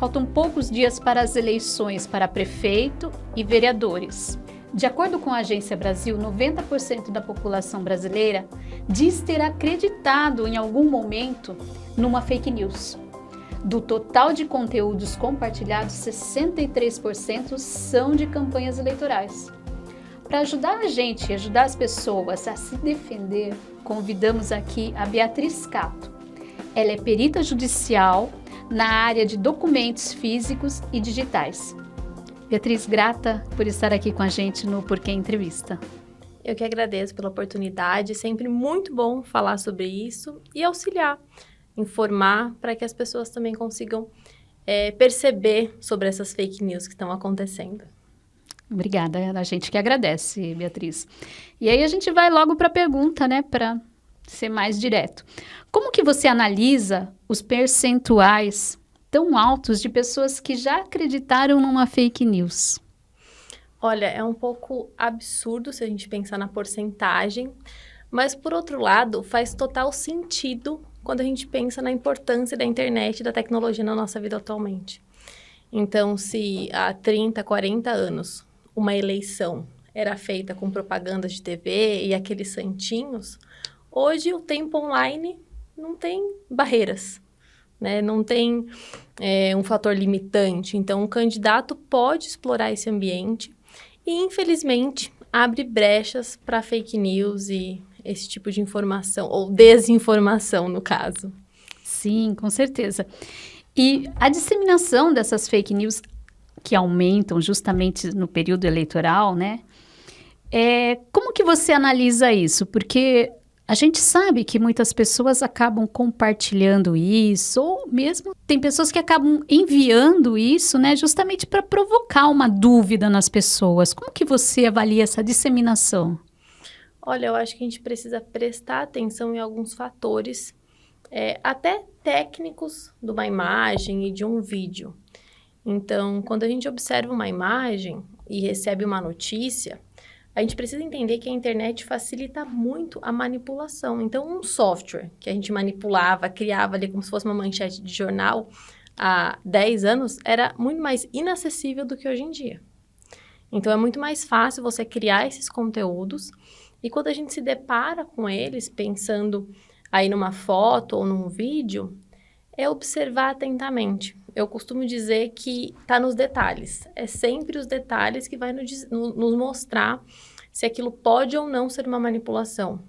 faltam poucos dias para as eleições para prefeito e vereadores. De acordo com a Agência Brasil, 90% da população brasileira diz ter acreditado em algum momento numa fake news. Do total de conteúdos compartilhados, 63% são de campanhas eleitorais. Para ajudar a gente e ajudar as pessoas a se defender, convidamos aqui a Beatriz Cato. Ela é perita judicial na área de documentos físicos e digitais. Beatriz, grata por estar aqui com a gente no Porquê Entrevista. Eu que agradeço pela oportunidade, sempre muito bom falar sobre isso e auxiliar, informar para que as pessoas também consigam perceber sobre essas fake news que estão acontecendo. Obrigada, a gente que agradece, Beatriz. E aí a gente vai logo para a pergunta, né, para ser mais direto. Como que você analisa os percentuais tão altos de pessoas que já acreditaram numa fake news? Olha, é um pouco absurdo se a gente pensar na porcentagem, mas por outro lado, faz total sentido quando a gente pensa na importância da internet e da tecnologia na nossa vida atualmente. Então, se há 30, 40 anos uma eleição era feita com propagandas de TV e aqueles santinhos, hoje o tempo online não tem barreiras, né? Não tem um fator limitante. Então, um candidato pode explorar esse ambiente e, infelizmente, abre brechas para fake news e esse tipo de informação, ou desinformação, no caso. Sim, com certeza. E a disseminação dessas fake news que aumentam justamente no período eleitoral, né? Como que você analisa isso? Porque a gente sabe que muitas pessoas acabam compartilhando isso, ou mesmo tem pessoas que acabam enviando isso, né, justamente para provocar uma dúvida nas pessoas. Como que você avalia essa disseminação? Olha, eu acho que a gente precisa prestar atenção em alguns fatores, até técnicos de uma imagem e de um vídeo. Então, quando a gente observa uma imagem e recebe uma notícia, a gente precisa entender que a internet facilita muito a manipulação. Então, um software que a gente manipulava, criava ali como se fosse uma manchete de jornal há 10 anos, era muito mais inacessível do que hoje em dia. Então, é muito mais fácil você criar esses conteúdos e quando a gente se depara com eles, pensando aí numa foto ou num vídeo, é observar atentamente. Eu costumo dizer que está nos detalhes. É sempre os detalhes que vai nos mostrar se aquilo pode ou não ser uma manipulação.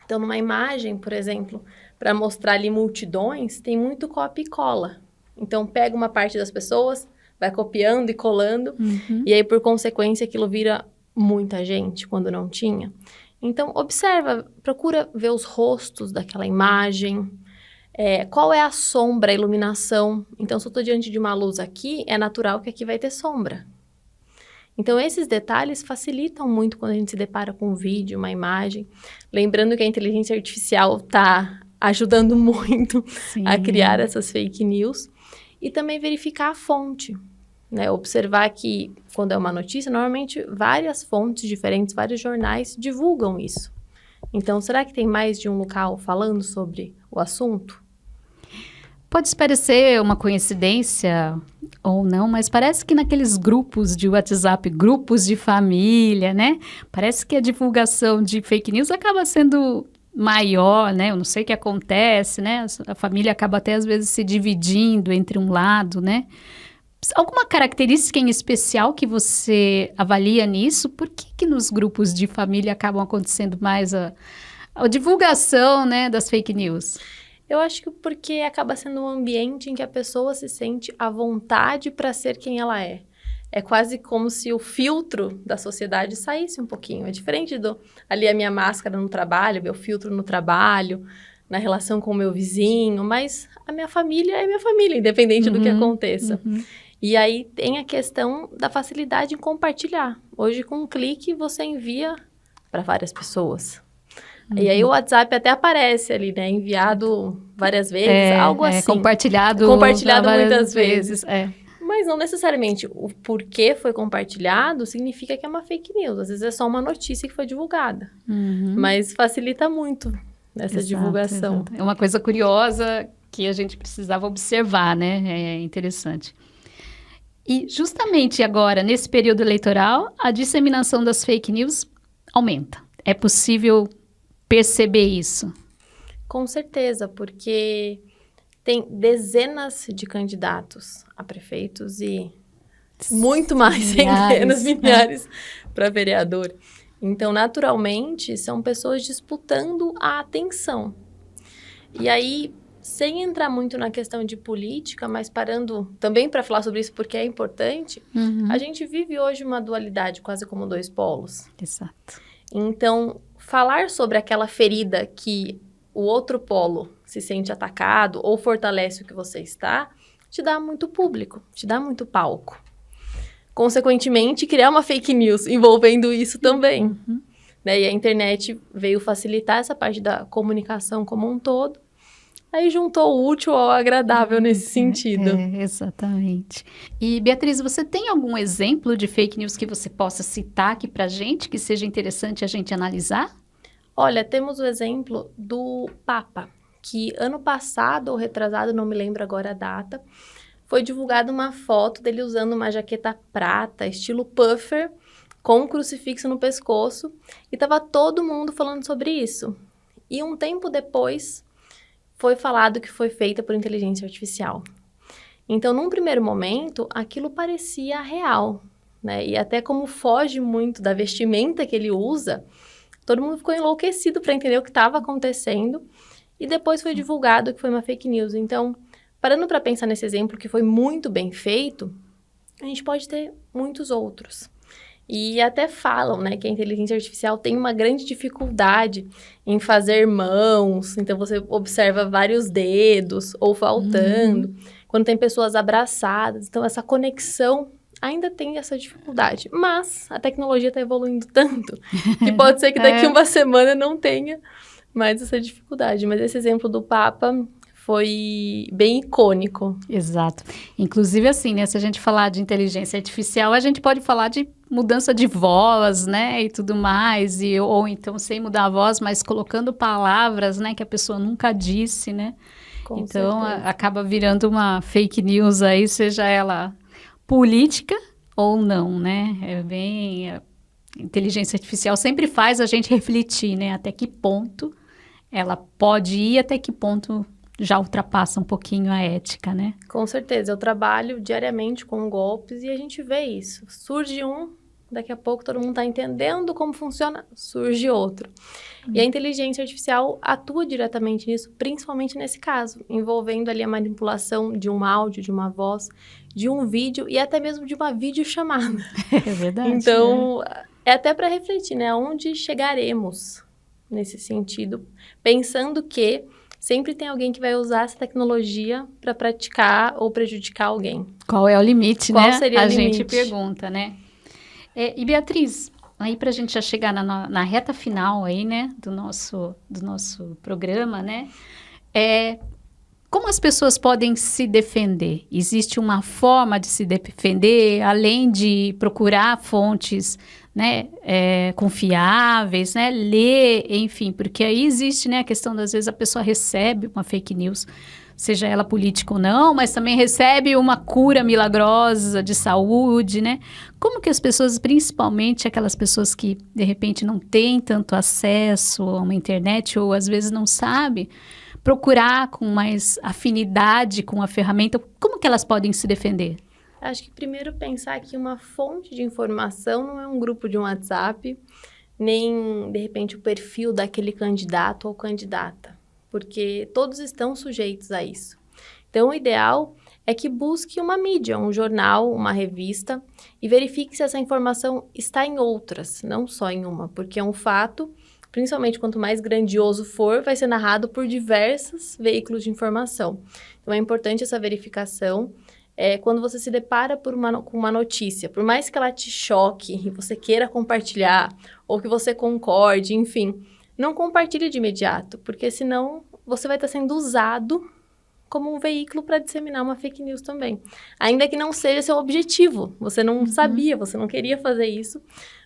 Então, numa imagem, por exemplo, para mostrar ali multidões, tem muito copia e cola. Então, pega uma parte das pessoas, vai copiando e colando, e aí, por consequência, aquilo vira muita gente, quando não tinha. Então, observa, procura ver os rostos daquela imagem, qual é a sombra, a iluminação. Então, se eu estou diante de uma luz aqui, é natural que aqui vai ter sombra. Então, esses detalhes facilitam muito quando a gente se depara com um vídeo, uma imagem. Lembrando que a inteligência artificial está ajudando muito a criar essas fake news. E também verificar a fonte, né? Observar que, quando é uma notícia, normalmente várias fontes diferentes, vários jornais divulgam isso. Então, será que tem mais de um local falando sobre o assunto? Pode parecer uma coincidência ou não, mas parece que naqueles grupos de WhatsApp, grupos de família, né? Parece que a divulgação de fake news acaba sendo maior, né? Eu não sei o que acontece, né? A família acaba até às vezes se dividindo entre um lado, né? Alguma característica em especial que você avalia nisso? Por que nos grupos de família acabam acontecendo mais a divulgação, né, das fake news? Eu acho que porque acaba sendo um ambiente em que a pessoa se sente à vontade para ser quem ela é. É quase como se o filtro da sociedade saísse um pouquinho. É diferente ali a minha máscara no trabalho, meu filtro no trabalho, na relação com o meu vizinho, mas a minha família é minha família, independente do que aconteça. E aí tem a questão da facilidade em compartilhar. Hoje, com um clique, você envia para várias pessoas. E aí o WhatsApp até aparece ali, né? Enviado várias vezes, algo assim. Compartilhado muitas vezes. Mas não necessariamente o porquê foi compartilhado significa que é uma fake news. Às vezes é só uma notícia que foi divulgada. Mas facilita muito essa divulgação. Exato. É uma coisa curiosa que a gente precisava observar, né? É interessante. E justamente agora, nesse período eleitoral, a disseminação das fake news aumenta. É possível perceber isso? Com certeza, porque tem dezenas de candidatos a prefeitos e muito mais, centenas, milhares para vereador. Então, naturalmente, são pessoas disputando a atenção. E aí, sem entrar muito na questão de política, mas parando também para falar sobre isso porque é importante, a gente vive hoje uma dualidade, quase como dois polos. Exato. Então, falar sobre aquela ferida que o outro polo se sente atacado ou fortalece o que você está, te dá muito público, te dá muito palco. Consequentemente, criar uma fake news envolvendo isso também. Né? E a internet veio facilitar essa parte da comunicação como um todo. Aí juntou o útil ao agradável nesse sentido. Exatamente. E, Beatriz, você tem algum exemplo de fake news que você possa citar aqui pra gente, que seja interessante a gente analisar? Olha, temos o exemplo do Papa, que ano passado ou retrasado, não me lembro agora a data, foi divulgada uma foto dele usando uma jaqueta prata, estilo puffer, com um crucifixo no pescoço, e estava todo mundo falando sobre isso. E um tempo depois, foi falado que foi feita por inteligência artificial. Então, num primeiro momento, aquilo parecia real, né? E até como foge muito da vestimenta que ele usa, todo mundo ficou enlouquecido para entender o que estava acontecendo, e depois foi divulgado que foi uma fake news. Então, parando para pensar nesse exemplo que foi muito bem feito, a gente pode ter muitos outros. E até falam, né, que a inteligência artificial tem uma grande dificuldade em fazer mãos, então você observa vários dedos ou faltando, quando tem pessoas abraçadas, então essa conexão ainda tem essa dificuldade. Mas a tecnologia está evoluindo tanto que pode ser que daqui uma semana não tenha mais essa dificuldade. Mas esse exemplo do Papa foi bem icônico. Exato. Inclusive, assim, né, se a gente falar de inteligência artificial, a gente pode falar de mudança de voz, né, e tudo mais, ou então sem mudar a voz, mas colocando palavras, né, que a pessoa nunca disse, né? Com então, certeza. acaba virando uma fake news aí, seja ela política ou não, né? Inteligência artificial sempre faz a gente refletir, né, até que ponto ela pode ir, até que ponto já ultrapassa um pouquinho a ética, né? Com certeza, eu trabalho diariamente com golpes e a gente vê isso. Surge um, daqui a pouco todo mundo está entendendo como funciona, surge outro. E a inteligência artificial atua diretamente nisso, principalmente nesse caso, envolvendo ali a manipulação de um áudio, de uma voz, de um vídeo e até mesmo de uma videochamada. É verdade. Então, é até para refletir, né? Aonde chegaremos nesse sentido, pensando que sempre tem alguém que vai usar essa tecnologia para praticar ou prejudicar alguém. Qual é o limite, Qual né? seria o limite? Gente pergunta, né? E Beatriz, aí para a gente já chegar na reta final aí, né, do nosso programa, né? Como as pessoas podem se defender? Existe uma forma de se defender, além de procurar fontes, né, confiáveis, né, ler, enfim, porque aí existe, né, a questão das vezes a pessoa recebe uma fake news, seja ela política ou não, mas também recebe uma cura milagrosa de saúde, né? Como que as pessoas, principalmente aquelas pessoas que de repente não têm tanto acesso a uma internet ou às vezes não sabem, procurar com mais afinidade com a ferramenta, como que elas podem se defender? Acho que primeiro pensar que uma fonte de informação não é um grupo de um WhatsApp, nem, de repente, o perfil daquele candidato ou candidata, porque todos estão sujeitos a isso. Então, o ideal é que busque uma mídia, um jornal, uma revista, e verifique se essa informação está em outras, não só em uma, porque é um fato, principalmente quanto mais grandioso for, vai ser narrado por diversos veículos de informação. Então, é importante essa verificação. Quando você se depara com uma notícia, por mais que ela te choque e você queira compartilhar, ou que você concorde, enfim, não compartilhe de imediato, porque senão você vai estar sendo usado como um veículo para disseminar uma fake news também. Ainda que não seja seu objetivo, você não sabia, você não queria fazer isso,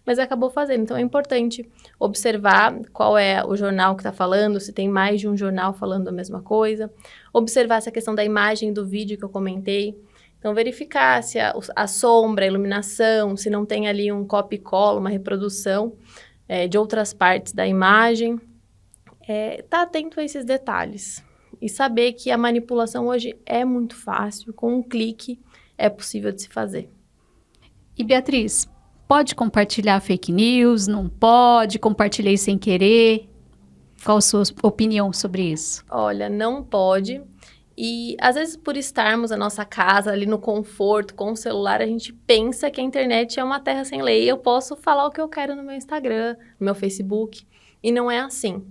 mas acabou fazendo. Então, é importante observar qual é o jornal que está falando, se tem mais de um jornal falando a mesma coisa, observar essa questão da imagem do vídeo que eu comentei. Então, verificar se a sombra, a iluminação, se não tem ali um copy e cola, uma reprodução de outras partes da imagem. Tá atento a esses detalhes e saber que a manipulação hoje é muito fácil, com um clique é possível de se fazer. E Beatriz, pode compartilhar fake news? Não pode? Compartilhei sem querer? Qual a sua opinião sobre isso? Olha, não pode. E às vezes por estarmos na nossa casa, ali no conforto, com o celular, a gente pensa que a internet é uma terra sem lei. Eu posso falar o que eu quero no meu Instagram, no meu Facebook, e não é assim.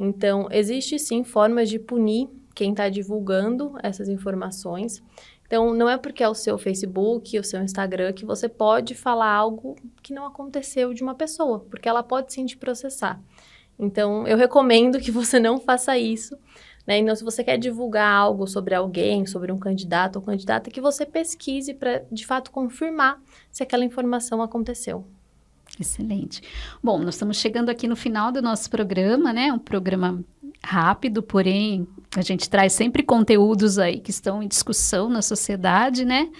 Então, existe sim formas de punir quem está divulgando essas informações. Então, não é porque é o seu Facebook, o seu Instagram, que você pode falar algo que não aconteceu de uma pessoa, porque ela pode sim te processar. Então, eu recomendo que você não faça isso. Então, se você quer divulgar algo sobre alguém, sobre um candidato ou candidata, que você pesquise para, de fato, confirmar se aquela informação aconteceu. Excelente. Bom, nós estamos chegando aqui no final do nosso programa, né? Um programa rápido, porém, a gente traz sempre conteúdos aí que estão em discussão na sociedade, né?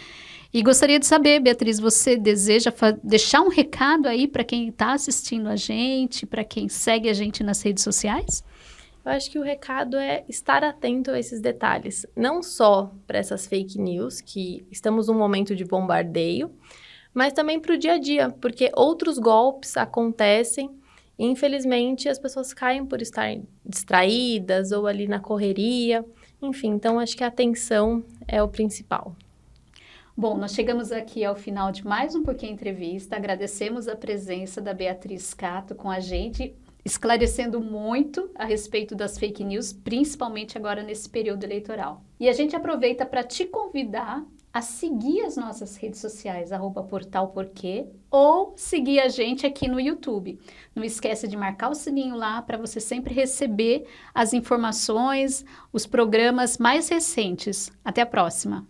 E gostaria de saber, Beatriz, você deseja deixar um recado aí para quem está assistindo a gente, para quem segue a gente nas redes sociais? Eu acho que o recado é estar atento a esses detalhes, não só para essas fake news, que estamos num momento de bombardeio, mas também para o dia a dia, porque outros golpes acontecem e, infelizmente, as pessoas caem por estar distraídas ou ali na correria. Enfim, então acho que a atenção é o principal. Bom, nós chegamos aqui ao final de mais um Porquê Entrevista. Agradecemos a presença da Beatriz Cato com a gente, esclarecendo muito a respeito das fake news, principalmente agora nesse período eleitoral. E a gente aproveita para te convidar a seguir as nossas redes sociais, @portalporquê, ou seguir a gente aqui no YouTube. Não esqueça de marcar o sininho lá para você sempre receber as informações, os programas mais recentes. Até a próxima!